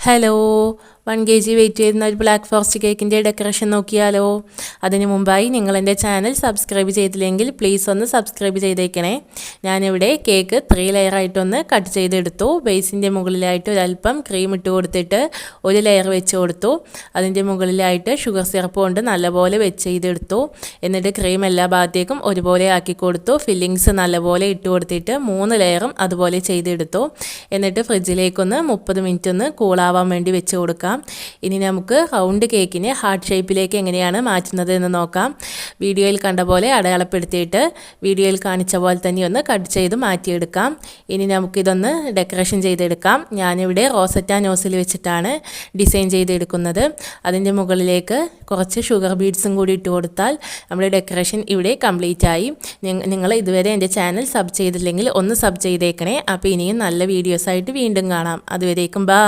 Hello 1 kg wait ചെയ്യുന്ന ഒരു black forest കേക്കിൻ്റെ ഡെക്കറേഷൻ നോക്കിയാലോ. അതിനു മുമ്പായി നിങ്ങൾ എൻ്റെ ചാനൽ സബ്സ്ക്രൈബ് ചെയ്തില്ലെങ്കിൽ പ്ലീസ് ഒന്ന് സബ്സ്ക്രൈബ് ചെയ്തേക്കണേ. ഞാനിവിടെ കേക്ക് 3 ലെയറായിട്ടൊന്ന് കട്ട് ചെയ്തെടുത്തു. ബേസിൻ്റെ മുകളിലായിട്ട് ഒരല്പം ക്രീം ഇട്ട് കൊടുത്തിട്ട് ഒരു ലെയർ വെച്ച് കൊടുത്തു. അതിൻ്റെ മുകളിലായിട്ട് ഷുഗർ സിറപ്പ് കൊണ്ട് നല്ലപോലെ വെച്ച് ചെയ്തെടുത്തു. എന്നിട്ട് ക്രീം എല്ലാ ഭാഗത്തേക്കും ഒരുപോലെ ആക്കി കൊടുത്തു. ഫില്ലിങ്സ് നല്ലപോലെ ഇട്ട് കൊടുത്തിട്ട് 3 ലെയറും അതുപോലെ ചെയ്തെടുത്തു. എന്നിട്ട് ഫ്രിഡ്ജിലേക്കൊന്ന് 30 മിനിറ്റ് ഒന്ന് കൂളാവാൻ വേണ്ടി വെച്ച് കൊടുക്കാം. ഇനി നമുക്ക് റൗണ്ട് കേക്കിനെ ഹാർട്ട് ഷേപ്പിലേക്ക് എങ്ങനെയാണ് മാറ്റുന്നത് എന്ന് നോക്കാം. വീഡിയോയിൽ കണ്ട പോലെ അടയാളപ്പെടുത്തിയിട്ട് വീഡിയോയിൽ കാണിച്ച പോലെ തന്നെ ഒന്ന് കട്ട് ചെയ്ത് മാറ്റിയെടുക്കാം. ഇനി നമുക്കിതൊന്ന് ഡെക്കറേഷൻ ചെയ്തെടുക്കാം. ഞാനിവിടെ റോസറ്റ നോസിൽ വെച്ചിട്ടാണ് ഡിസൈൻ ചെയ്തെടുക്കുന്നത്. അതിൻ്റെ മുകളിലേക്ക് കുറച്ച് ഷുഗർ ബീഡ്സും കൂടി ഇട്ട് കൊടുത്താൽ നമ്മുടെ ഡെക്കറേഷൻ ഇവിടെ കംപ്ലീറ്റ് ആയി. നിങ്ങൾ ഇതുവരെ എൻ്റെ ചാനൽ സബ് ചെയ്തില്ലെങ്കിൽ ഒന്ന് സബ് ചെയ്തേക്കണേ. അപ്പോൾ ഇനിയും നല്ല വീഡിയോസായിട്ട് വീണ്ടും കാണാം. അതുവരേക്കും ബൈ.